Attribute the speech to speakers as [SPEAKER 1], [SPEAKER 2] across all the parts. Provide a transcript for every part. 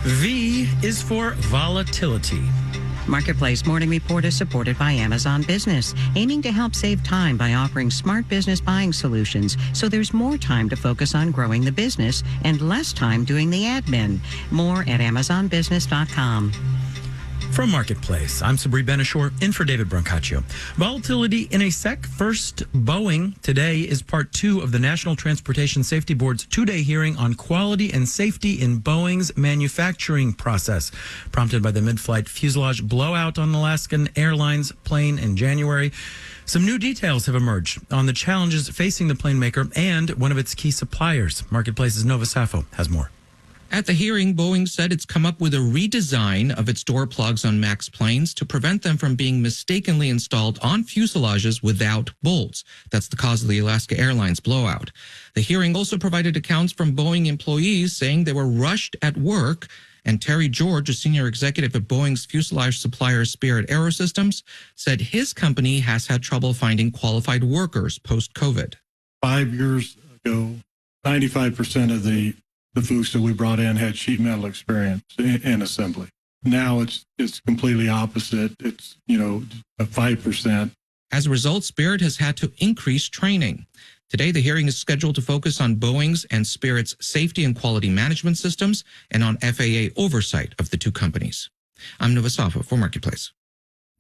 [SPEAKER 1] V is for volatility.
[SPEAKER 2] Marketplace Morning Report is supported by Amazon Business, aiming to help save time by offering smart business buying solutions so there's more time to focus on growing the business and less time doing the admin. More at AmazonBusiness.com.
[SPEAKER 1] From Marketplace, I'm Sabri Benishore, in for David Brancaccio. Volatility in a sec. First, Boeing. Today is part 2 of the National Transportation Safety Board's 2-day hearing on quality and safety in Boeing's manufacturing process, prompted by the mid-flight fuselage blowout on Alaskan Airlines plane in January. Some new details have emerged on the challenges facing the plane maker and one of its key suppliers. Marketplace's Nova Safo has more.
[SPEAKER 3] At the hearing, Boeing said it's come up with a redesign of its door plugs on MAX planes to prevent them from being mistakenly installed on fuselages without bolts. That's the cause of the Alaska Airlines blowout. The hearing also provided accounts from Boeing employees saying they were rushed at work. And Terry George, a senior executive at Boeing's fuselage supplier Spirit AeroSystems, said his company has had trouble finding qualified workers post-COVID.
[SPEAKER 4] 5 years ago, 95% of the folks that we brought in had sheet metal experience in assembly. Now it's completely opposite. It's, a 5%.
[SPEAKER 3] As a result, Spirit has had to increase training. Today, the hearing is scheduled to focus on Boeing's and Spirit's safety and quality management systems and on FAA oversight of the two companies. I'm Nova Safo for Marketplace.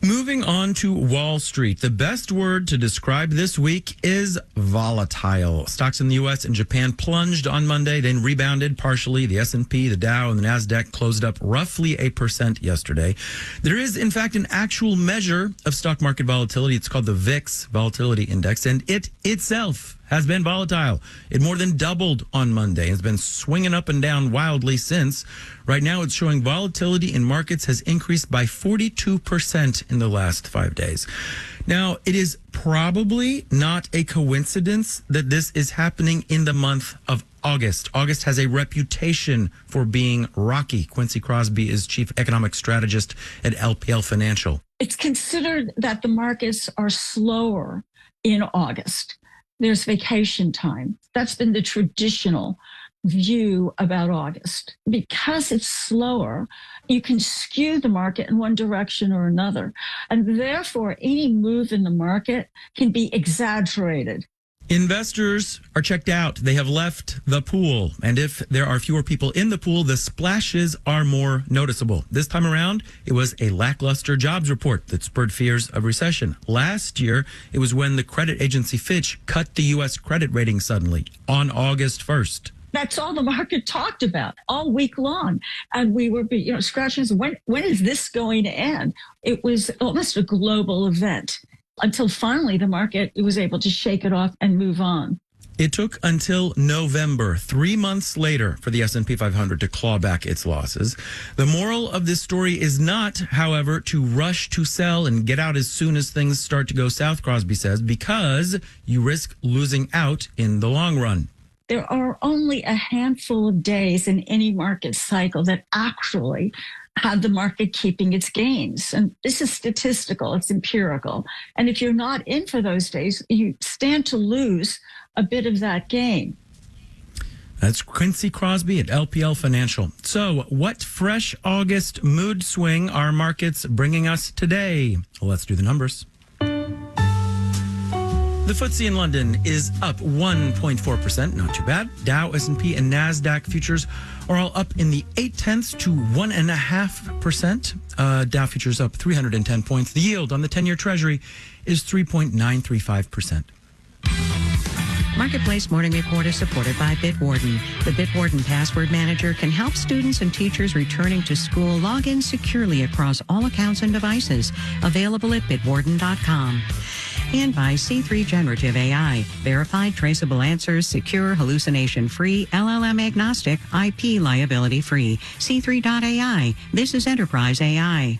[SPEAKER 1] Moving on to Wall Street, the best word to describe this week is volatile. Stocks in the U.S. and Japan plunged on Monday, then rebounded partially. The S&P, the Dow, and the Nasdaq closed up roughly 8% yesterday. There is, in fact, an actual measure of stock market volatility. It's called the VIX Volatility Index, and it itself has been volatile. It more than doubled on Monday. It's been swinging up and down wildly since. Right now, it's showing volatility in markets has increased by 42% in the last 5 days. Now, it is probably not a coincidence that this is happening in the month of August. August has a reputation for being rocky. Quincy Crosby is chief economic strategist at LPL Financial.
[SPEAKER 5] It's considered that the markets are slower in August. There's vacation time. That's been the traditional view about August. Because it's slower, you can skew the market in one direction or another. And therefore, any move in the market can be exaggerated.
[SPEAKER 1] Investors are checked out. They have left the pool. And if there are fewer people in the pool, the splashes are more noticeable. This time around, it was a lackluster jobs report that spurred fears of recession. Last year, it was when the credit agency Fitch cut the U.S. credit rating suddenly on August 1st.
[SPEAKER 5] That's all the market talked about all week long. And we were, scratching, when is this going to end? It was almost a global event. Until finally the market was able to shake it off and move on.
[SPEAKER 1] It took until November, 3 months later, for the S&P 500 to claw back its losses. The moral of this story is not, however, to rush to sell and get out as soon as things start to go south, Crosby says, because you risk losing out in the long run.
[SPEAKER 5] There are only a handful of days in any market cycle that actually have the market keeping its gains. And this is statistical, it's empirical. And if you're not in for those days, you stand to lose a bit of that gain.
[SPEAKER 1] That's Quincy Crosby at LPL Financial. So what fresh August mood swing are markets bringing us today? Well, let's do the numbers. The FTSE in London is up 1.4%, not too bad. Dow, S&P, and NASDAQ futures are all up in the 0.8 to 1.5%. Dow futures up 310 points. The yield on the 10-year Treasury is 3.935%.
[SPEAKER 2] Marketplace Morning Report is supported by Bitwarden. The Bitwarden Password Manager can help students and teachers returning to school log in securely across all accounts and devices. Available at bitwarden.com. And by C3 Generative AI. Verified, traceable answers, secure, hallucination-free, LLM-agnostic, IP liability-free. C3.ai. This is Enterprise AI.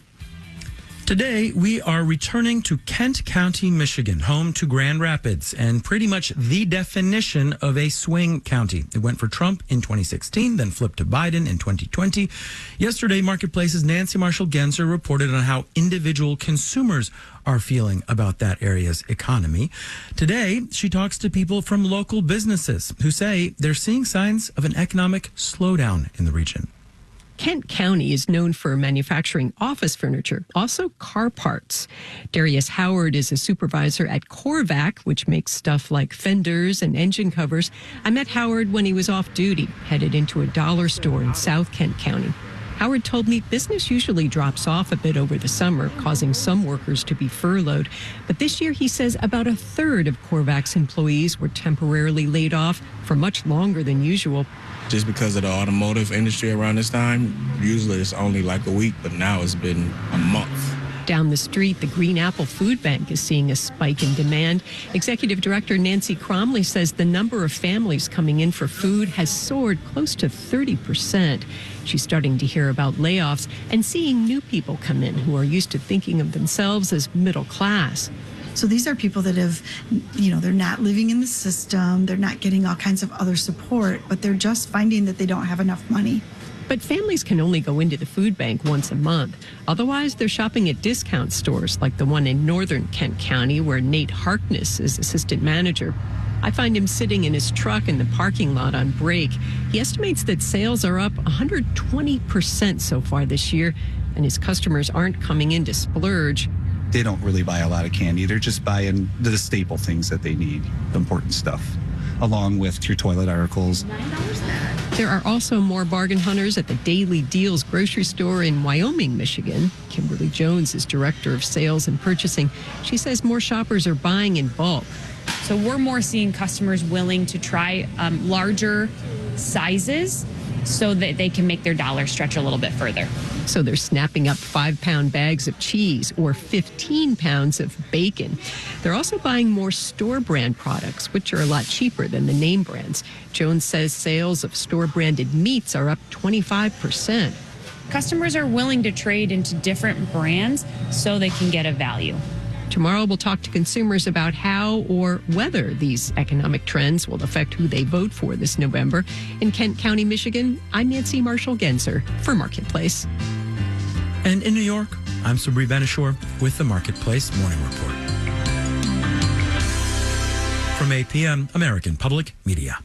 [SPEAKER 1] Today, we are returning to Kent County, Michigan, home to Grand Rapids, and pretty much the definition of a swing county. It went for Trump in 2016, then flipped to Biden in 2020. Yesterday, Marketplace's Nancy Marshall-Genzer reported on how individual consumers are feeling about that area's economy. Today, she talks to people from local businesses who say they're seeing signs of an economic slowdown in the region.
[SPEAKER 6] Kent County is known for manufacturing office furniture, also car parts. Darius Howard is a supervisor at Corvac, which makes stuff like fenders and engine covers. I met Howard when he was off duty, headed into a dollar store in South Kent County. Howard told me business usually drops off a bit over the summer, causing some workers to be furloughed. But this year, he says about a third of Corvac's employees were temporarily laid off for much longer than usual.
[SPEAKER 7] Just because of the automotive industry around this time, usually it's only like a week, but now it's been a month.
[SPEAKER 6] Down the street, the Green Apple Food Bank is seeing a spike in demand. Executive Director Nancy Cromley says the number of families coming in for food has soared close to 30%. She's starting to hear about layoffs and seeing new people come in who are used to thinking of themselves as middle class.
[SPEAKER 8] So these are people that have, they're not living in the system, they're not getting all kinds of other support, but they're just finding that they don't have enough money.
[SPEAKER 6] But families can only go into the food bank once a month. Otherwise, they're shopping at discount stores like the one in northern Kent County, where Nate Harkness is assistant manager. I find him sitting in his truck in the parking lot on break. He estimates that sales are up 120% so far this year, and his customers aren't coming in to splurge.
[SPEAKER 9] They don't really buy a lot of candy. They're just buying the staple things that they need, the important stuff, along with your toilet articles.
[SPEAKER 6] There are also more bargain hunters at the Daily Deals grocery store in Wyoming, Michigan. Kimberly Jones is director of sales and purchasing. She says more shoppers are buying in bulk.
[SPEAKER 10] So we're more seeing customers willing to try larger sizes so that they can make their dollar stretch a little bit further.
[SPEAKER 6] So they're snapping up 5-pound bags of cheese or 15 pounds of bacon. They're also buying more store brand products, which are a lot cheaper than the name brands. Jones says sales of store branded meats are up 25%.
[SPEAKER 10] Customers are willing to trade into different brands so they can get a value.
[SPEAKER 6] Tomorrow, we'll talk to consumers about how or whether these economic trends will affect who they vote for this November. In Kent County, Michigan, I'm Nancy Marshall-Genzer for Marketplace.
[SPEAKER 1] And in New York, I'm Sabri Benishore with the Marketplace Morning Report. From APM, American Public Media.